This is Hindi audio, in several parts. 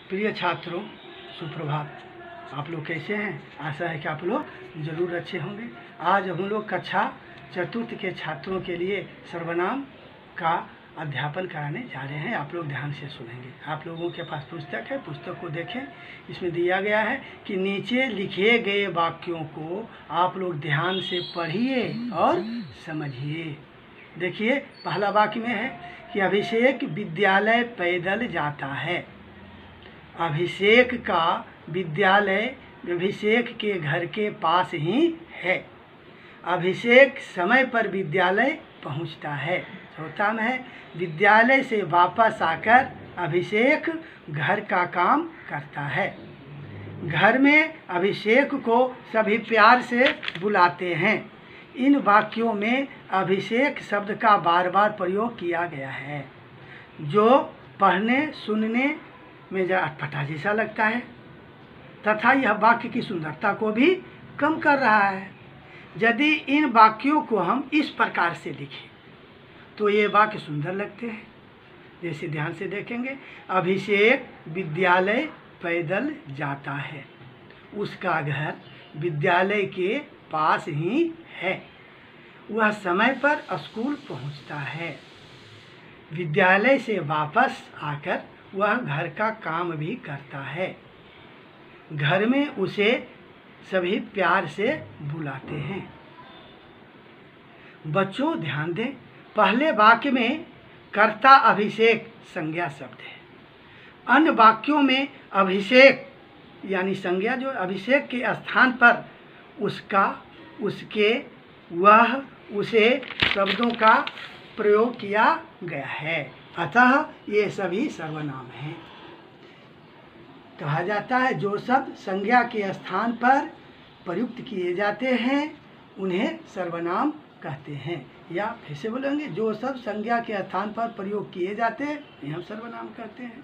प्रिय छात्रों, सुप्रभात। आप लोग कैसे हैं? आशा है कि आप लोग ज़रूर अच्छे होंगे। आज हम लोग कक्षा चतुर्थ के छात्रों के लिए सर्वनाम का अध्यापन कराने जा रहे हैं। आप लोग ध्यान से सुनेंगे। आप लोगों के पास पुस्तक है, पुस्तक को देखें। इसमें दिया गया है कि नीचे लिखे गए वाक्यों को आप लोग ध्यान से पढ़िए और समझिए। देखिए, पहला वाक्य में है कि अभिषेक विद्यालय पैदल जाता है। अभिषेक का विद्यालय अभिषेक के घर के पास ही है। अभिषेक समय पर विद्यालय पहुंचता है। चौथा में है विद्यालय से वापस आकर अभिषेक घर का काम करता है। घर में अभिषेक को सभी प्यार से बुलाते हैं। इन वाक्यों में अभिषेक शब्द का बार बार प्रयोग किया गया है, जो पढ़ने सुनने में जरा अटपटा जैसा लगता है तथा यह वाक्य की सुंदरता को भी कम कर रहा है। यदि इन वाक्यों को हम इस प्रकार से लिखें तो ये वाक्य सुंदर लगते हैं। जैसे ध्यान से देखेंगे, अभिषेक विद्यालय पैदल जाता है। उसका घर विद्यालय के पास ही है। वह समय पर स्कूल पहुंचता है। विद्यालय से वापस आकर वह घर का काम भी करता है। घर में उसे सभी प्यार से बुलाते हैं। बच्चों ध्यान दें, पहले वाक्य में कर्ता अभिषेक संज्ञा शब्द है। अन्य वाक्यों में अभिषेक यानी संज्ञा जो अभिषेक के स्थान पर उसका, उसके, वह, उसे शब्दों का प्रयोग किया गया है। अतः ये सभी सर्वनाम हैं। कहा जाता है जो शब्द संज्ञा के स्थान पर प्रयुक्त किए जाते हैं उन्हें सर्वनाम कहते हैं। या फिर से बोलेंगे, जो शब्द संज्ञा के स्थान पर प्रयोग किए जाते हैं इन्हें हम सर्वनाम कहते हैं।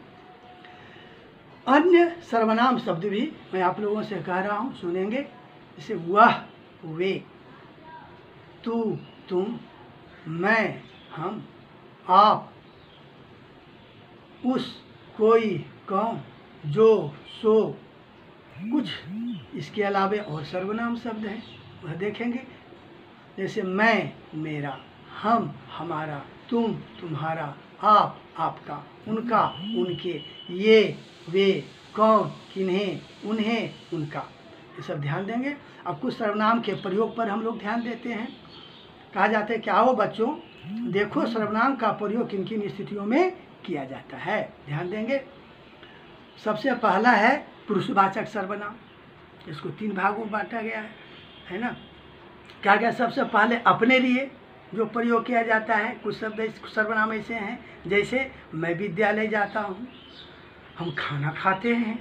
अन्य सर्वनाम शब्द भी मैं आप लोगों से कह रहा हूँ, सुनेंगे। जैसे वह, वे, तू, तुम, मैं, हम, आप, उस, कोई, कौन, जो, सो, कुछ इसके अलावे और सर्वनाम शब्द हैं, वह देखेंगे। जैसे मैं, मेरा, हम, हमारा, तुम, तुम्हारा, आप, आपका, उनका, उनके, ये, वे, कौन, किन्हें, उन्हें, उनका, ये सब ध्यान देंगे। अब कुछ सर्वनाम के प्रयोग पर हम लोग ध्यान देते हैं। कहा जाता है कि आओ बच्चों देखो सर्वनाम का प्रयोग किन किन स्थितियों में किया जाता है। ध्यान देंगे। सबसे पहला है पुरुषवाचक सर्वनाम। इसको 3 भागों में बांटा गया है ना। क्या गया? सबसे पहले अपने लिए जो प्रयोग किया जाता है। कुछ शब्द सर्वनाम ऐसे हैं, जैसे मैं विद्यालय जाता हूँ, हम खाना खाते हैं।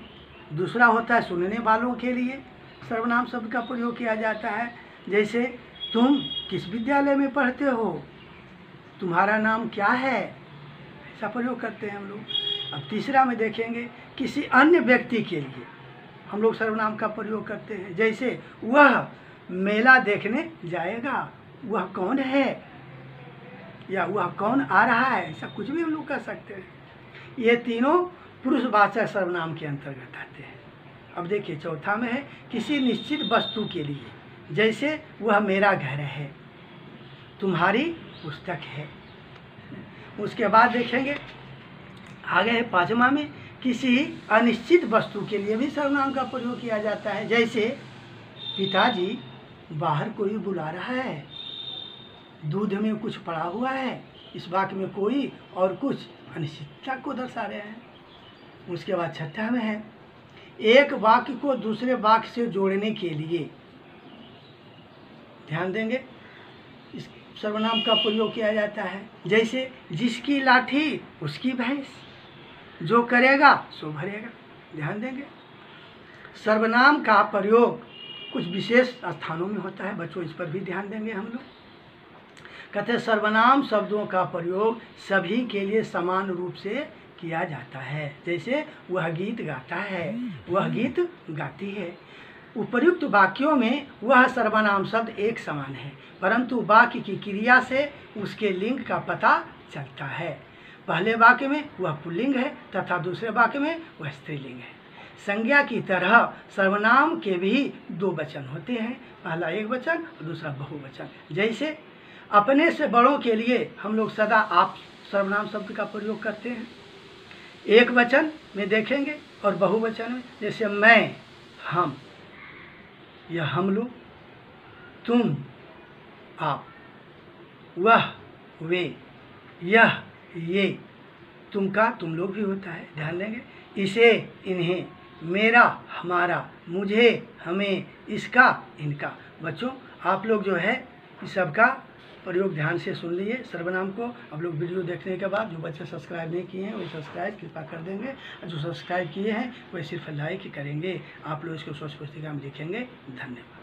दूसरा होता है सुनने वालों के लिए सर्वनाम शब्द का प्रयोग किया जाता है, जैसे तुम किस विद्यालय में पढ़ते हो, तुम्हारा नाम क्या है, ऐसा प्रयोग करते हैं हम लोग। अब तीसरा में देखेंगे, किसी अन्य व्यक्ति के लिए हम लोग सर्वनाम का प्रयोग करते हैं, जैसे वह मेला देखने जाएगा, वह कौन है, या वह कौन आ रहा है, ऐसा कुछ भी हम लोग कर सकते हैं। ये तीनों पुरुषवाचक सर्वनाम के अंतर्गत आते हैं। अब देखिए चौथा में है किसी निश्चित वस्तु के लिए, जैसे वह मेरा घर है, तुम्हारी पुस्तक है। उसके बाद देखेंगे आगे है 5वां में, किसी अनिश्चित वस्तु के लिए भी सर्वनाम का प्रयोग किया जाता है, जैसे पिताजी बाहर कोई बुला रहा है, दूध में कुछ पड़ा हुआ है। इस वाक्य में कोई और कुछ अनिश्चितता को दर्शा रहे हैं। उसके बाद 6वां में है एक वाक्य को दूसरे वाक्य से जोड़ने के लिए, ध्यान देंगे, इस सर्वनाम का प्रयोग किया जाता है, जैसे जिसकी लाठी उसकी भैंस, जो करेगा सो भरेगा। ध्यान देंगे। सर्वनाम का प्रयोग कुछ विशेष स्थानों में होता है बच्चों, इस पर भी ध्यान देंगे हम लोग। कहते हैं सर्वनाम शब्दों का प्रयोग सभी के लिए समान रूप से किया जाता है, जैसे वह गीत गाता है, वह गीत गाती है। उपर्युक्त वाक्यों में वह सर्वनाम शब्द एक समान है, परंतु वाक्य की क्रिया से उसके लिंग का पता चलता है। पहले वाक्य में वह पुल्लिंग है तथा दूसरे वाक्य में वह स्त्रीलिंग है। संज्ञा की तरह सर्वनाम के भी दो वचन होते हैं, पहला एक वचन और दूसरा बहुवचन। जैसे अपने से बड़ों के लिए हम लोग सदा आप सर्वनाम शब्द का प्रयोग करते हैं, एक वचन में देखेंगे और बहुवचन में, जैसे मैं, हम, यह हम लोग, तुम, आप, वह, वे, यह, ये, तुम का तुम लोग भी होता है, ध्यान देंगे। इसे, इन्हें, मेरा, हमारा, मुझे, हमें, इसका, इनका। बच्चों आप लोग जो है इस सब का प्रयोग ध्यान से सुन लिए सर्वनाम को। आप लोग वीडियो देखने के बाद जो बच्चे सब्सक्राइब नहीं किए हैं वो सब्सक्राइब कृपा कर देंगे, और जो सब्सक्राइब किए हैं वो सिर्फ लाइक करेंगे। आप लोग इसको सोच पुस्तिका में लिखेंगे। धन्यवाद।